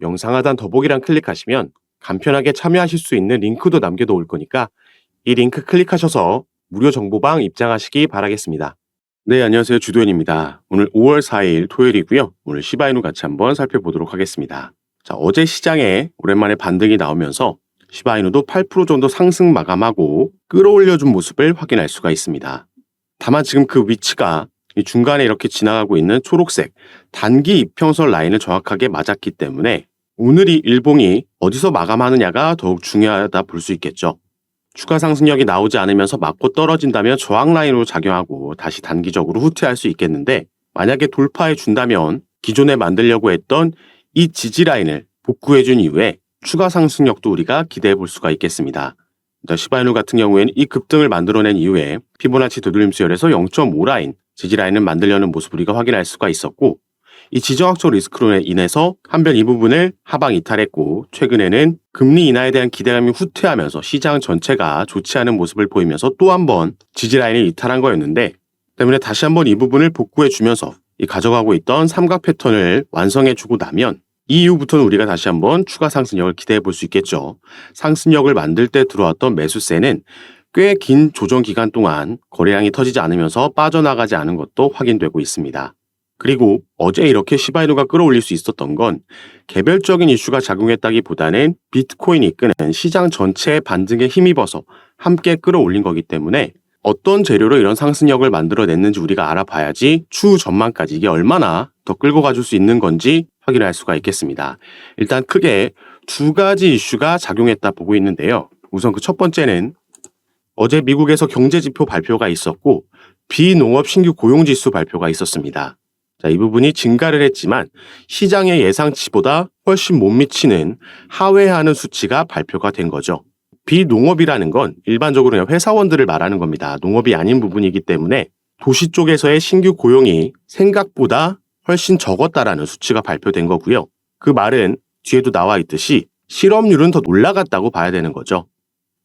영상 하단 더보기란 클릭하시면 간편하게 참여하실 수 있는 링크도 남겨놓을 거니까 이 링크 클릭하셔서 무료 정보방 입장하시기 바라겠습니다. 네, 안녕하세요. 주도현입니다. 오늘 5월 4일 토요일이고요. 오늘 시바이누 같이 한번 살펴보도록 하겠습니다. 자, 어제 시장에 오랜만에 반등이 나오면서 시바이누도 8% 정도 상승 마감하고 끌어올려준 모습을 확인할 수가 있습니다. 다만 지금 그 위치가 이 중간에 이렇게 지나가고 있는 초록색 단기 이평선 라인을 정확하게 맞았기 때문에 오늘 이 일봉이 어디서 마감하느냐가 더욱 중요하다 볼 수 있겠죠. 추가 상승력이 나오지 않으면서 맞고 떨어진다면 저항 라인으로 작용하고 다시 단기적으로 후퇴할 수 있겠는데, 만약에 돌파해 준다면 기존에 만들려고 했던 이 지지 라인을 복구해 준 이후에 추가 상승력도 우리가 기대해 볼 수가 있겠습니다. 시바이누 같은 경우에는 이 급등을 만들어낸 이후에 피보나치 되돌림 수열에서 0.5 라인 지지 라인을 만들려는 모습을 우리가 확인할 수가 있었고, 이 지정학적 리스크로 인해서 한편 이 부분을 하방 이탈했고, 최근에는 금리 인하에 대한 기대감이 후퇴하면서 시장 전체가 좋지 않은 모습을 보이면서 또 한 번 지지 라인을 이탈한 거였는데, 때문에 다시 한번 이 부분을 복구해 주면서 이 가져가고 있던 삼각 패턴을 완성해 주고 나면 이 이후부터는 우리가 다시 한번 추가 상승력을 기대해 볼 수 있겠죠. 상승력을 만들 때 들어왔던 매수세는 꽤 긴 조정 기간 동안 거래량이 터지지 않으면서 빠져나가지 않은 것도 확인되고 있습니다. 그리고 어제 이렇게 시바이누가 끌어올릴 수 있었던 건 개별적인 이슈가 작용했다기보다는 비트코인이 이끄는 시장 전체의 반등에 힘입어서 함께 끌어올린 거기 때문에 어떤 재료로 이런 상승력을 만들어냈는지 우리가 알아봐야지 추후 전망까지 이게 얼마나 더 끌고 가줄 수 있는 건지 확인할 수가 있겠습니다. 일단 크게 두 가지 이슈가 작용했다 보고 있는데요. 우선 그 첫 번째는 어제 미국에서 경제지표 발표가 있었고 비농업 신규 고용지수 발표가 있었습니다. 자, 이 부분이 증가를 했지만 시장의 예상치보다 훨씬 못 미치는 하회하는 수치가 발표가 된 거죠. 비농업이라는 건 일반적으로 그냥 회사원들을 말하는 겁니다. 농업이 아닌 부분이기 때문에 도시 쪽에서의 신규 고용이 생각보다 훨씬 적었다라는 수치가 발표된 거고요. 그 말은 뒤에도 나와 있듯이 실업률은 더 올라갔다고 봐야 되는 거죠.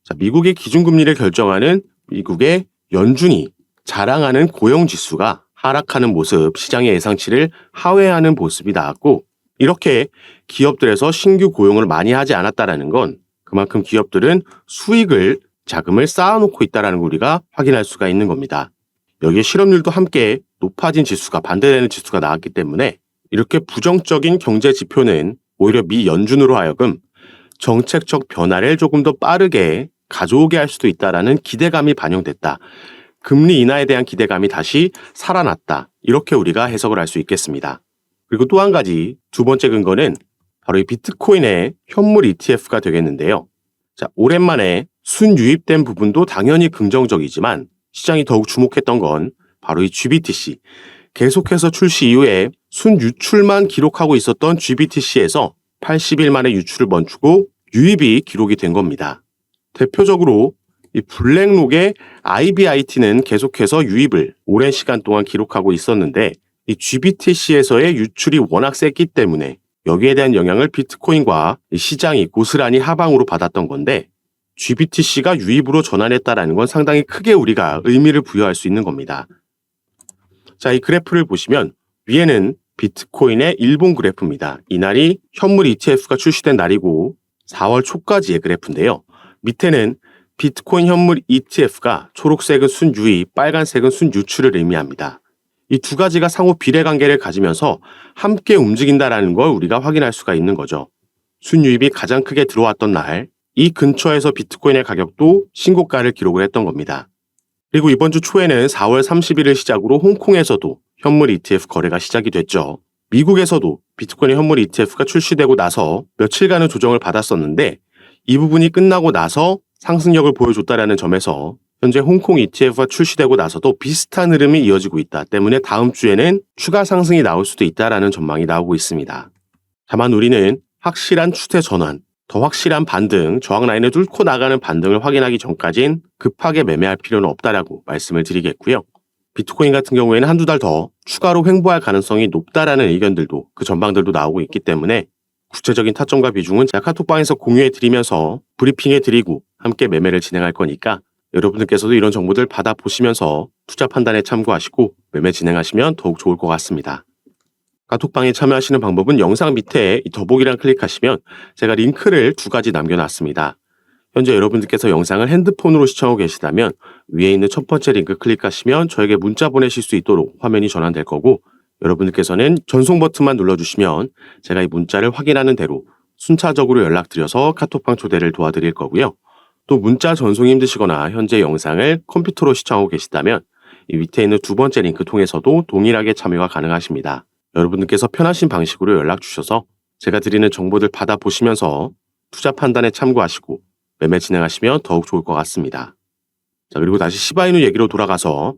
자, 미국의 기준금리를 결정하는 미국의 연준이 자랑하는 고용지수가 하락하는 모습, 시장의 예상치를 하회하는 모습이 나왔고, 이렇게 기업들에서 신규 고용을 많이 하지 않았다라는 건 그만큼 기업들은 수익을, 자금을 쌓아놓고 있다는 걸 우리가 확인할 수가 있는 겁니다. 여기에 실업률도 함께 높아진 지수가, 반대되는 지수가 나왔기 때문에 이렇게 부정적인 경제 지표는 오히려 미 연준으로 하여금 정책적 변화를 조금 더 빠르게 가져오게 할 수도 있다라는 기대감이 반영됐다. 금리 인하에 대한 기대감이 다시 살아났다. 이렇게 우리가 해석을 할 수 있겠습니다. 그리고 또 한 가지, 두 번째 근거는 바로 이 비트코인의 현물 ETF가 되겠는데요. 자, 오랜만에 순유입된 부분도 당연히 긍정적이지만 시장이 더욱 주목했던 건 바로 이 GBTC. 계속해서 출시 이후에 순유출만 기록하고 있었던 GBTC에서 80일 만에 유출을 멈추고 유입이 기록이 된 겁니다. 대표적으로 이 블랙록의 IBIT는 계속해서 유입을 오랜 시간 동안 기록하고 있었는데, 이 GBTC에서의 유출이 워낙 셌기 때문에 여기에 대한 영향을 비트코인과 시장이 고스란히 하방으로 받았던 건데, GBTC가 유입으로 전환했다는 건 상당히 크게 우리가 의미를 부여할 수 있는 겁니다. 자, 이 그래프를 보시면 위에는 비트코인의 일본 그래프입니다. 이날이 현물 ETF가 출시된 날이고 4월 초까지의 그래프인데요. 밑에는 비트코인 현물 ETF가 초록색은 순유입, 빨간색은 순유출을 의미합니다. 이 두 가지가 상호 비례관계를 가지면서 함께 움직인다는 걸 우리가 확인할 수가 있는 거죠. 순유입이 가장 크게 들어왔던 날, 이 근처에서 비트코인의 가격도 신고가를 기록을 했던 겁니다. 그리고 이번 주 초에는 4월 30일을 시작으로 홍콩에서도 현물 ETF 거래가 시작이 됐죠. 미국에서도 비트코인 현물 ETF가 출시되고 나서 며칠간의 조정을 받았었는데, 이 부분이 끝나고 나서 상승력을 보여줬다라는 점에서 현재 홍콩 ETF가 출시되고 나서도 비슷한 흐름이 이어지고 있다 때문에 다음 주에는 추가 상승이 나올 수도 있다라는 전망이 나오고 있습니다. 다만 우리는 확실한 추세 전환, 더 확실한 반등, 저항 라인을 뚫고 나가는 반등을 확인하기 전까진 급하게 매매할 필요는 없다라고 말씀을 드리겠고요. 비트코인 같은 경우에는 한두 달 더 추가로 횡보할 가능성이 높다라는 의견들도, 그 전망들도 나오고 있기 때문에 구체적인 타점과 비중은 제가 카톡방에서 공유해 드리면서 브리핑해 드리고 함께 매매를 진행할 거니까 여러분들께서도 이런 정보들 받아보시면서 투자 판단에 참고하시고 매매 진행하시면 더욱 좋을 것 같습니다. 카톡방에 참여하시는 방법은 영상 밑에 이 더보기란 클릭하시면 제가 링크를 2가지 남겨놨습니다. 현재 여러분들께서 영상을 핸드폰으로 시청하고 계시다면 위에 있는 첫 번째 링크 클릭하시면 저에게 문자 보내실 수 있도록 화면이 전환될 거고, 여러분들께서는 전송 버튼만 눌러주시면 제가 이 문자를 확인하는 대로 순차적으로 연락드려서 카톡방 초대를 도와드릴 거고요. 또 문자 전송이 힘드시거나 현재 영상을 컴퓨터로 시청하고 계시다면 이 밑에 있는 2번째 링크 통해서도 동일하게 참여가 가능하십니다. 여러분들께서 편하신 방식으로 연락 주셔서 제가 드리는 정보들 받아보시면서 투자 판단에 참고하시고 매매 진행하시면 더욱 좋을 것 같습니다. 자, 그리고 다시 시바이누 얘기로 돌아가서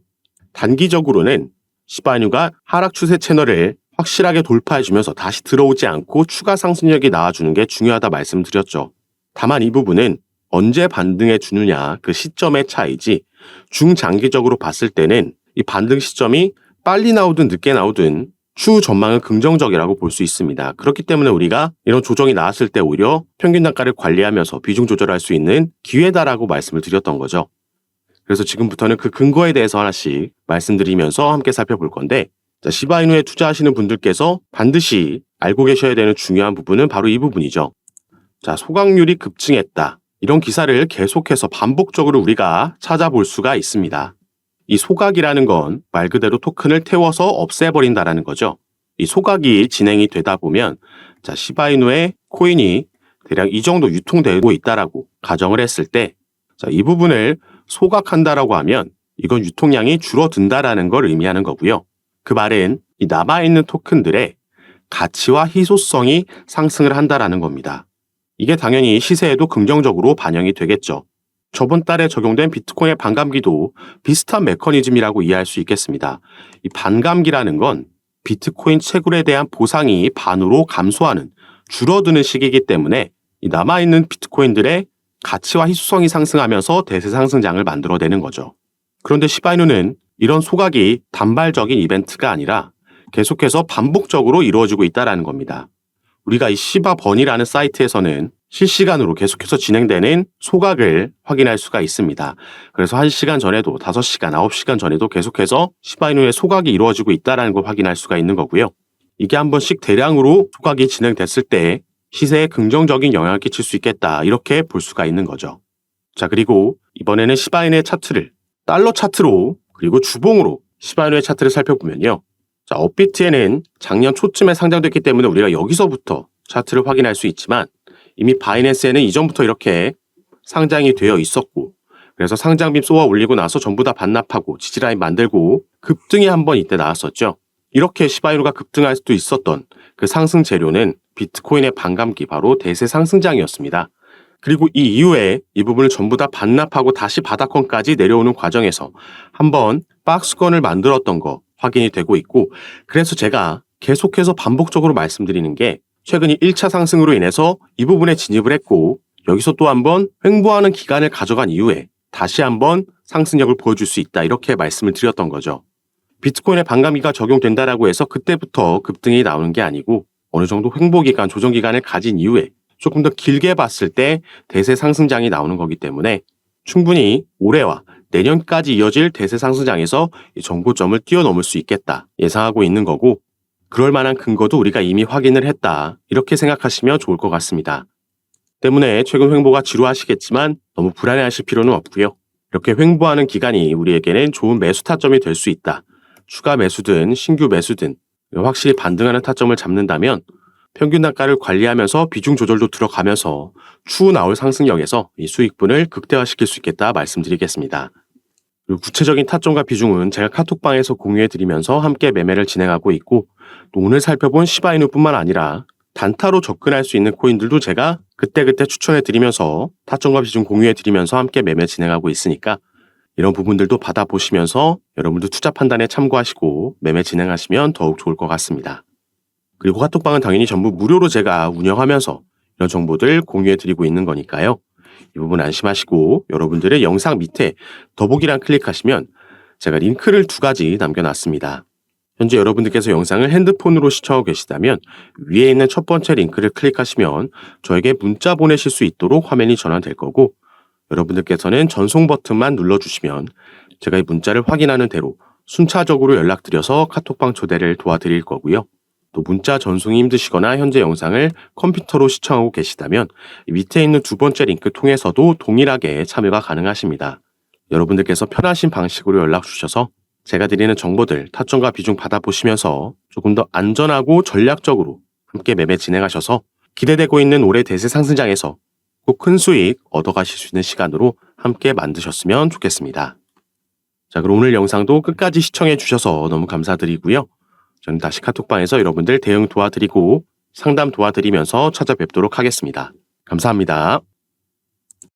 단기적으로는 시바이누가 하락 추세 채널을 확실하게 돌파해주면서 다시 들어오지 않고 추가 상승력이 나와주는 게 중요하다 말씀드렸죠. 다만 이 부분은 언제 반등해 주느냐 그 시점의 차이지, 중장기적으로 봤을 때는 이 반등 시점이 빨리 나오든 늦게 나오든 추후 전망은 긍정적이라고 볼 수 있습니다. 그렇기 때문에 우리가 이런 조정이 나왔을 때 오히려 평균 단가를 관리하면서 비중 조절할 수 있는 기회다라고 말씀을 드렸던 거죠. 그래서 지금부터는 그 근거에 대해서 하나씩 말씀드리면서 함께 살펴볼 건데, 시바이누에 투자하시는 분들께서 반드시 알고 계셔야 되는 중요한 부분은 바로 이 부분이죠. 자, 소각률이 급증했다. 이런 기사를 계속해서 반복적으로 우리가 찾아볼 수가 있습니다. 이 소각이라는 건 말 그대로 토큰을 태워서 없애버린다라는 거죠. 이 소각이 진행이 되다 보면 시바이누의 코인이 대략 이 정도 유통되고 있다라고 가정을 했을 때, 이 부분을 소각한다라고 하면 이건 유통량이 줄어든다라는 걸 의미하는 거고요. 그 말은 이 남아있는 토큰들의 가치와 희소성이 상승을 한다라는 겁니다. 이게 당연히 시세에도 긍정적으로 반영이 되겠죠. 저번 달에 적용된 비트코인의 반감기도 비슷한 메커니즘이라고 이해할 수 있겠습니다. 이 반감기라는 건 비트코인 채굴에 대한 보상이 반으로 감소하는, 줄어드는 시기이기 때문에 이 남아있는 비트코인들의 가치와 희소성이 상승하면서 대세 상승장을 만들어내는 거죠. 그런데 시바이누는 이런 소각이 단발적인 이벤트가 아니라 계속해서 반복적으로 이루어지고 있다는 겁니다. 우리가 이 시바버니라는 사이트에서는 실시간으로 계속해서 진행되는 소각을 확인할 수가 있습니다. 그래서 1시간 전에도 5시간, 9시간 전에도 계속해서 시바이누의 소각이 이루어지고 있다는 걸 확인할 수가 있는 거고요. 이게 한 번씩 대량으로 소각이 진행됐을 때 시세에 긍정적인 영향을 끼칠 수 있겠다, 이렇게 볼 수가 있는 거죠. 자, 그리고 이번에는 시바이누의 차트를 달러 차트로 그리고 주봉으로 시바이누의 차트를 살펴보면요. 자, 업비트에는 작년 초쯤에 상장됐기 때문에 우리가 여기서부터 차트를 확인할 수 있지만, 이미 바이낸스에는 이전부터 이렇게 상장이 되어 있었고, 그래서 상장빔 쏘아 올리고 나서 전부 다 반납하고 지지라인 만들고 급등이 한번 이때 나왔었죠. 이렇게 시바이누가 급등할 수도 있었던 그 상승 재료는 비트코인의 반감기, 바로 대세 상승장이었습니다. 그리고 이 이후에 이 부분을 전부 다 반납하고 다시 바닥권까지 내려오는 과정에서 한번 박스권을 만들었던 거 확인이 되고 있고, 그래서 제가 계속해서 반복적으로 말씀드리는 게, 최근 이 1차 상승으로 인해서 이 부분에 진입을 했고, 여기서 또 한번 횡보하는 기간을 가져간 이후에 다시 한번 상승력을 보여줄 수 있다, 이렇게 말씀을 드렸던 거죠. 비트코인의 반감기가 적용된다라고 해서 그때부터 급등이 나오는 게 아니고, 어느 정도 횡보 기간, 조정 기간을 가진 이후에 조금 더 길게 봤을 때 대세 상승장이 나오는 거기 때문에 충분히 올해와 내년까지 이어질 대세 상승장에서 이 정고점을 뛰어넘을 수 있겠다 예상하고 있는 거고, 그럴 만한 근거도 우리가 이미 확인을 했다, 이렇게 생각하시면 좋을 것 같습니다. 때문에 최근 횡보가 지루하시겠지만 너무 불안해하실 필요는 없고요. 이렇게 횡보하는 기간이 우리에게는 좋은 매수 타점이 될 수 있다. 추가 매수든 신규 매수든 확실히 반등하는 타점을 잡는다면 평균 단가를 관리하면서 비중 조절도 들어가면서 추후 나올 상승력에서 이 수익분을 극대화시킬 수 있겠다 말씀드리겠습니다. 그리고 구체적인 타점과 비중은 제가 카톡방에서 공유해드리면서 함께 매매를 진행하고 있고, 또 오늘 살펴본 시바이누뿐만 아니라 단타로 접근할 수 있는 코인들도 제가 그때그때 추천해드리면서 타점과 비중 공유해드리면서 함께 매매 진행하고 있으니까 이런 부분들도 받아보시면서 여러분들 투자 판단에 참고하시고 매매 진행하시면 더욱 좋을 것 같습니다. 그리고 카톡방은 당연히 전부 무료로 제가 운영하면서 이런 정보들 공유해드리고 있는 거니까요. 이 부분 안심하시고 여러분들의 영상 밑에 더보기란 클릭하시면 제가 링크를 2가지 남겨놨습니다. 현재 여러분들께서 영상을 핸드폰으로 시청하고 계시다면 위에 있는 첫 번째 링크를 클릭하시면 저에게 문자 보내실 수 있도록 화면이 전환될 거고, 여러분들께서는 전송 버튼만 눌러주시면 제가 이 문자를 확인하는 대로 순차적으로 연락드려서 카톡방 초대를 도와드릴 거고요. 또 문자 전송이 힘드시거나 현재 영상을 컴퓨터로 시청하고 계시다면 밑에 있는 두 번째 링크 통해서도 동일하게 참여가 가능하십니다. 여러분들께서 편하신 방식으로 연락 주셔서 제가 드리는 정보들 타점과 비중 받아보시면서 조금 더 안전하고 전략적으로 함께 매매 진행하셔서 기대되고 있는 올해 대세 상승장에서 꼭 큰 수익 얻어가실 수 있는 시간으로 함께 만드셨으면 좋겠습니다. 자, 그럼 오늘 영상도 끝까지 시청해 주셔서 너무 감사드리고요. 저는 다시 카톡방에서 여러분들 대응 도와드리고 상담 도와드리면서 찾아뵙도록 하겠습니다. 감사합니다.